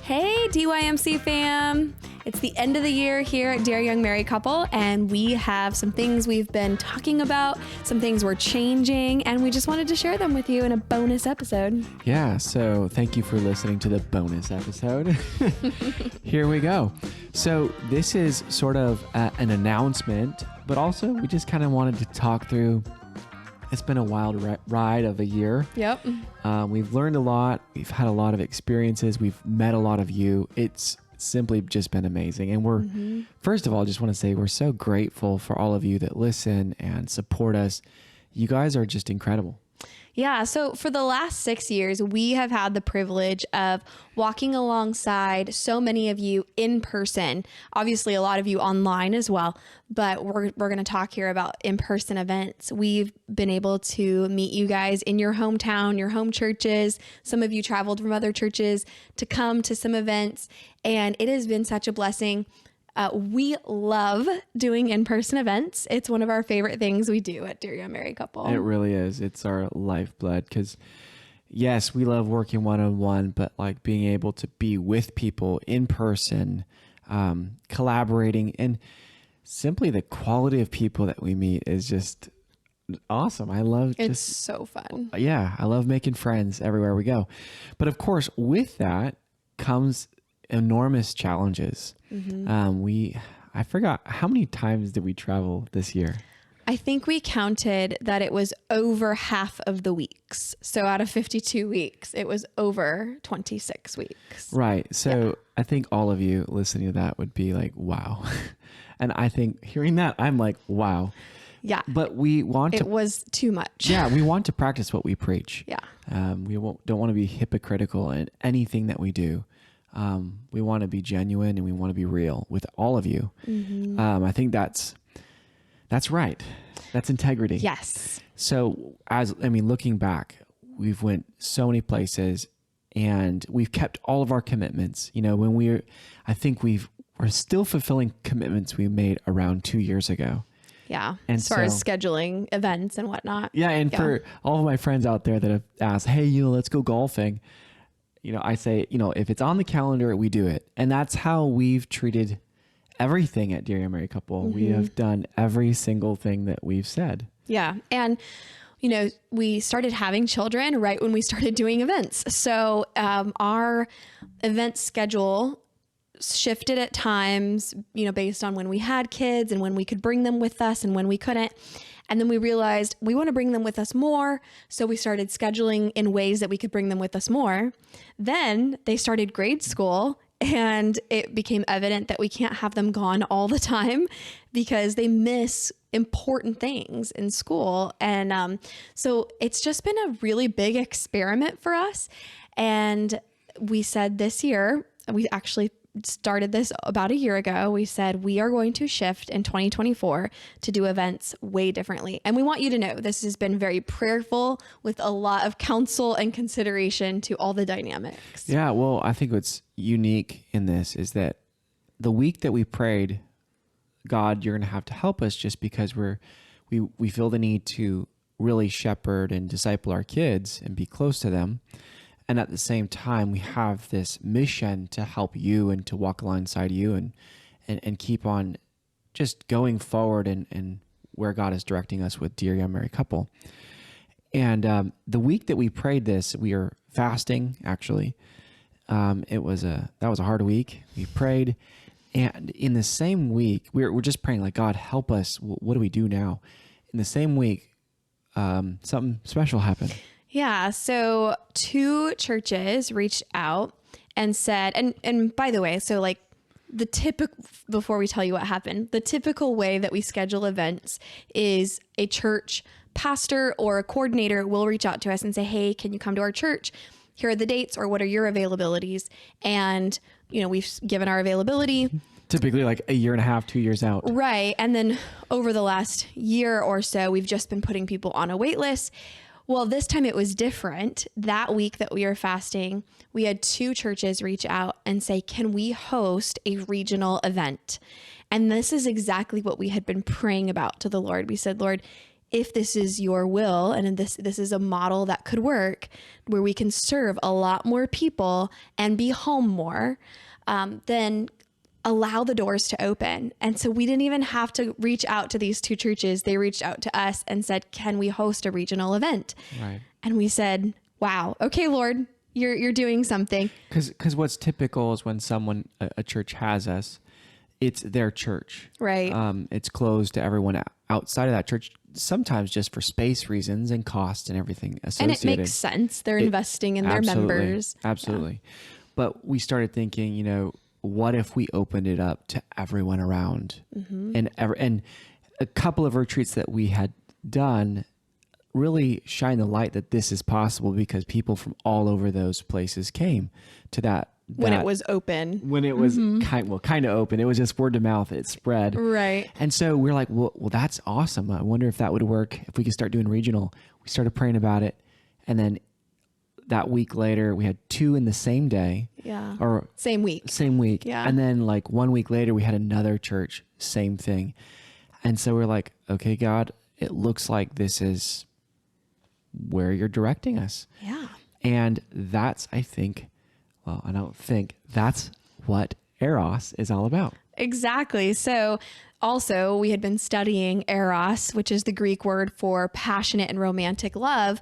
Hey, DYMC fam. It's the end of the year here at Dear Young Married Couple, and we have some things we've been talking about, some things we're changing, and we just wanted to share them with you in a bonus episode. Yeah, so thank you for listening to the bonus episode. Here we go. So this is sort of an announcement, but also we just kind of wanted to talk through. It's been a wild ride of a year. Yep. We've learned a lot. We've had a lot of experiences. We've met a lot of you. It's simply just been amazing. And we're, first of all, I just want to say we're so grateful for all of you that listen and support us. You guys are just incredible. Yeah, so for the last 6 years, we have had the privilege of walking alongside so many of you in person, obviously a lot of you online as well, but we're going to talk here about in-person events. We've been able to meet you guys in your hometown, your home churches. Some of you traveled from other churches to come to some events, and it has been such a blessing. We love doing in-person events. It's one of our favorite things we do at Dear Young Married Couple. It really is. It's our lifeblood because, yes, we love working one-on-one, but like being able to be with people in person, collaborating, and simply the quality of people that we meet is just awesome. I love it's so fun. Yeah, I love making friends everywhere we go. But of course, with that comes enormous challenges. I forgot, how many times did we travel this year? I think we counted that it was over half of the weeks. So out of 52 weeks, it was over 26 weeks. Right. So I think all of you listening to that would be like, wow. And I think hearing that, I'm like, wow. Yeah. But we want to. It was too much. Yeah. We want to practice what we preach. Yeah. We don't want to be hypocritical in anything that we do. We want to be genuine and we want to be real with all of you. I think that's right. That's integrity. Yes. So looking back, we've went so many places and we've kept all of our commitments. You know, I think we're still fulfilling commitments we made around 2 years ago. Yeah. And as far as scheduling events and whatnot. Yeah. And for all of my friends out there that have asked, hey, let's go golfing. I say, if it's on the calendar, we do it. And that's how we've treated everything at Dear Young Married Couple. We have done every single thing that we've said. Yeah. And, we started having children right when we started doing events. So our event schedule shifted at times, based on when we had kids and when we could bring them with us and when we couldn't. And then we realized we want to bring them with us more. So we started scheduling in ways that we could bring them with us more. Then they started grade school and it became evident that we can't have them gone all the time because they miss important things in school. And so it's just been a really big experiment for us. And we said this year, we actually started this about a year ago. We said we are going to shift in 2024 to do events way differently. And we want you to know this has been very prayerful with a lot of counsel and consideration to all the dynamics. Yeah, well, I think what's unique in this is that the week that we prayed, God, you're going to have to help us just because we feel the need to really shepherd and disciple our kids and be close to them. And at the same time, we have this mission to help you and to walk alongside you and keep on just going forward and where God is directing us with Dear Young Married Couple. And the week that we prayed this, we are fasting, actually. That was a hard week. We prayed. And in the same week, we're just praying like, God, help us. What do we do now? In the same week, something special happened. Yeah. So 2 churches reached out and said, and by the way, so like the typical, before we tell you what happened, the typical way that we schedule events is a church pastor or a coordinator will reach out to us and say, hey, can you come to our church? Here are the dates, or what are your availabilities? And, we've given our availability. Typically like a year and a half, 2 years out. Right. And then over the last year or so, we've just been putting people on a wait list. Well, this time it was different. That week that we were fasting, we had 2 churches reach out and say, can we host a regional event? And this is exactly what we had been praying about to the Lord. We said, Lord, if this is your will and this is a model that could work where we can serve a lot more people and be home more, then allow the doors to open. And so we didn't even have to reach out to these two churches. They reached out to us and said, can we host a regional event? Right. And we said, wow, okay, Lord, you're doing something. Because what's typical is when someone, a church has us, it's their church. Right. It's closed to everyone outside of that church, sometimes just for space reasons and cost and everything associated. And it makes sense. They're investing in their members. Absolutely. Yeah. But we started thinking, what if we opened it up to everyone around? And a couple of retreats that we had done really shine the light that this is possible because people from all over those places came to that. When it was open. When it was kind of open. It was just word of mouth. It spread. Right. And so we're like, well, that's awesome. I wonder if that would work, if we could start doing regional. We started praying about it. And then that week later, we had 2 in the same day. Yeah. Or same week. Yeah. And then like 1 week later, we had another church, same thing. And so we're like, okay, God, it looks like this is where you're directing us. Yeah. And that's, that's what Eros is all about. Exactly. So also we had been studying Eros, which is the Greek word for passionate and romantic love.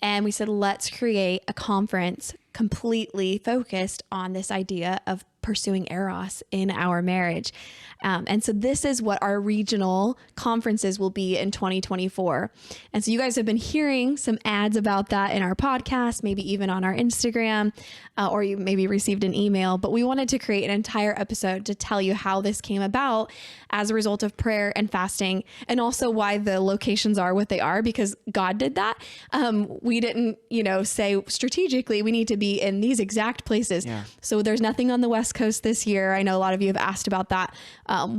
And we said, let's create a conference completely focused on this idea of pursuing Eros in our marriage. And so this is what our regional conferences will be in 2024. And so you guys have been hearing some ads about that in our podcast, maybe even on our Instagram, or you maybe received an email, but we wanted to create an entire episode to tell you how this came about as a result of prayer and fasting, and also why the locations are what they are, because God did that. We didn't, say strategically, we need to be in these exact places. Yeah. So there's nothing on the West Coast this year. I know a lot of you have asked about that.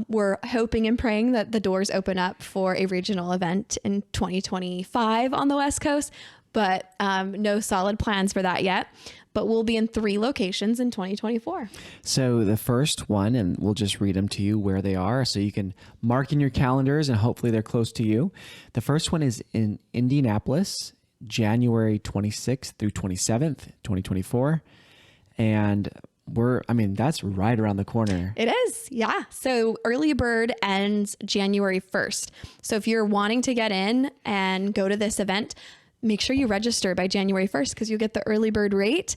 We're hoping and praying that the doors open up for a regional event in 2025 on the West Coast, but no solid plans for that yet. But we'll be in 3 locations in 2024. So the first one, and we'll just read them to you where they are so you can mark in your calendars and hopefully they're close to you. The first one is in Indianapolis, January 26th through 27th, 2024. And that's right around the corner. It is. Yeah. So early bird ends January 1st. So if you're wanting to get in and go to this event, make sure you register by January 1st because you'll get the early bird rate.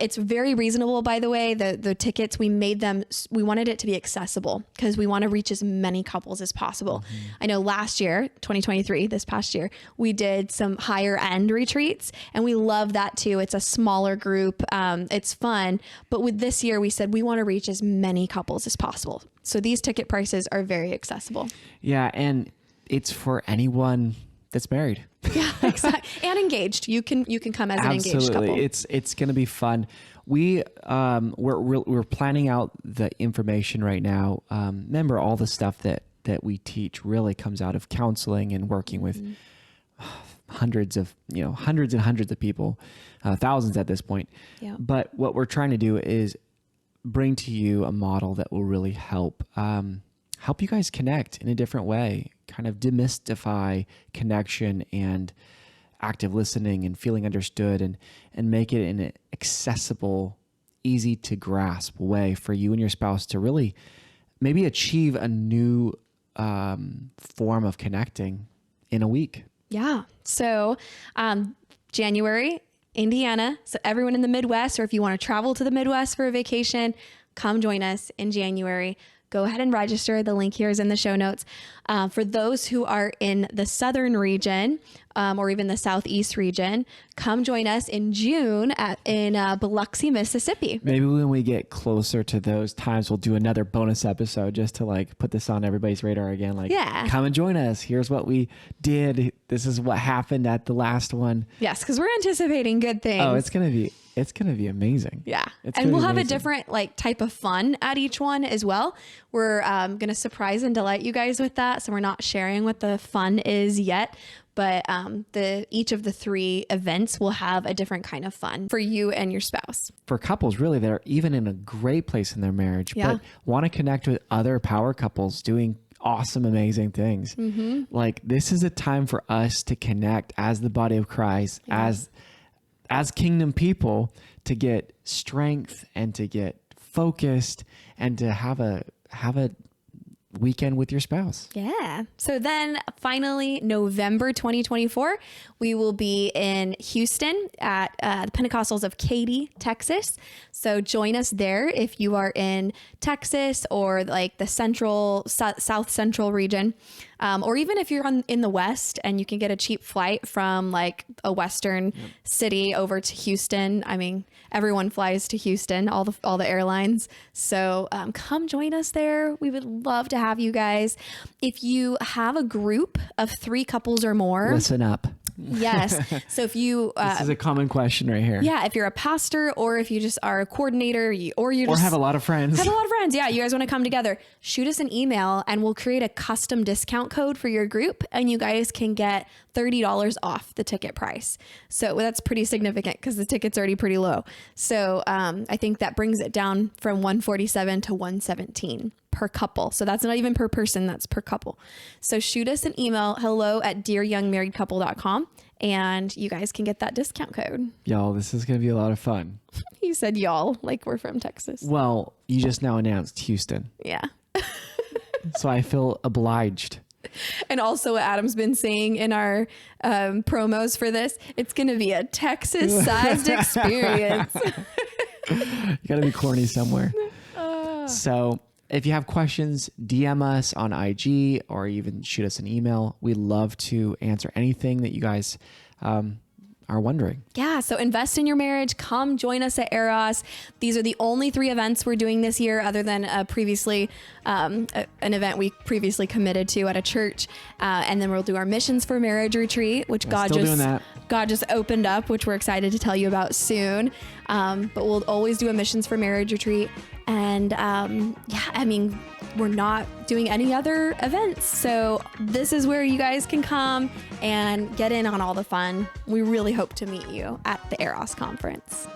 It's very reasonable, by the way. The tickets, we wanted it to be accessible because we want to reach as many couples as possible. Mm-hmm. I know last year, 2023, this past year, we did some higher end retreats and we love that too. It's a smaller group. It's fun. But with this year, we said we want to reach as many couples as possible. So these ticket prices are very accessible. Yeah. And it's for anyone that's married. Yeah, exactly. And engaged. You can come as an engaged couple. It's going to be fun. We're planning out the information right now. Remember, all the stuff that we teach really comes out of counseling and working with hundreds and hundreds of people, thousands at this point. Yeah. But what we're trying to do is bring to you a model that will really help you guys connect in a different way, kind of demystify connection and active listening and feeling understood and make it in an accessible, easy to grasp way for you and your spouse to really maybe achieve a new form of connecting in a week. Yeah. So January, Indiana. So everyone in the Midwest, or if you want to travel to the Midwest for a vacation, come join us in January. Go ahead and register. The link here is in the show notes. For those who are in the southern region or even the southeast region, come join us in June in Biloxi, Mississippi. Maybe when we get closer to those times, we'll do another bonus episode just to put this on everybody's radar again. Come and join us. Here's what we did. This is what happened at the last one. Yes, because we're anticipating good things. Oh, it's going to be amazing. Yeah. And we'll have a different type of fun at each one as well. We're going to surprise and delight you guys with that. So we're not sharing what the fun is yet, but each of the 3 events will have a different kind of fun for you and your spouse. For couples really that are even in a great place in their marriage, but want to connect with other power couples doing awesome, amazing things. Like, this is a time for us to connect as the body of Christ, as kingdom people, to get strength and to get focused and to have a weekend with your spouse. Yeah. So then finally, November 2024, we will be in Houston at the Pentecostals of Katy, Texas. So join us there if you are in Texas or like the South Central region. Or even if you're in the West and you can get a cheap flight from like a Western city over to Houston. I mean, everyone flies to Houston, all the airlines. So come join us there. We would love to have you guys. If you have a group of 3 couples or more, Listen up. yes. So if you, This is a common question right here. yeah, if you're a pastor or if you just are a coordinator or Have a lot of friends. Yeah, you guys want to come together, shoot us an email and we'll create a custom discount code for your group and you guys can get $30 off the ticket price. So that's pretty significant because the ticket's already pretty low. So I think that brings it down from $147 to $117 per couple. So that's not even per person, that's per couple. So shoot us an email, hello@dearyoungmarriedcouple.com, and you guys can get that discount code. Y'all, this is going to be a lot of fun. He said y'all, like we're from Texas. Well, you just now announced Houston. Yeah. So I feel obliged. And also what Adam's been saying in our promos for this, it's going to be a Texas-sized experience. You got to be corny somewhere. So if you have questions, DM us on IG or even shoot us an email. We love to answer anything that you guys are wondering. Yeah. So invest in your marriage. Come join us at Eros. These are the only 3 events we're doing this year other than an event we previously committed to at a church. And then we'll do our Missions for Marriage retreat, which God just opened up, which we're excited to tell you about soon. But we'll always do a Missions for Marriage retreat. And we're not doing any other events. So this is where you guys can come and get in on all the fun. We really hope to meet you at the Eros conference.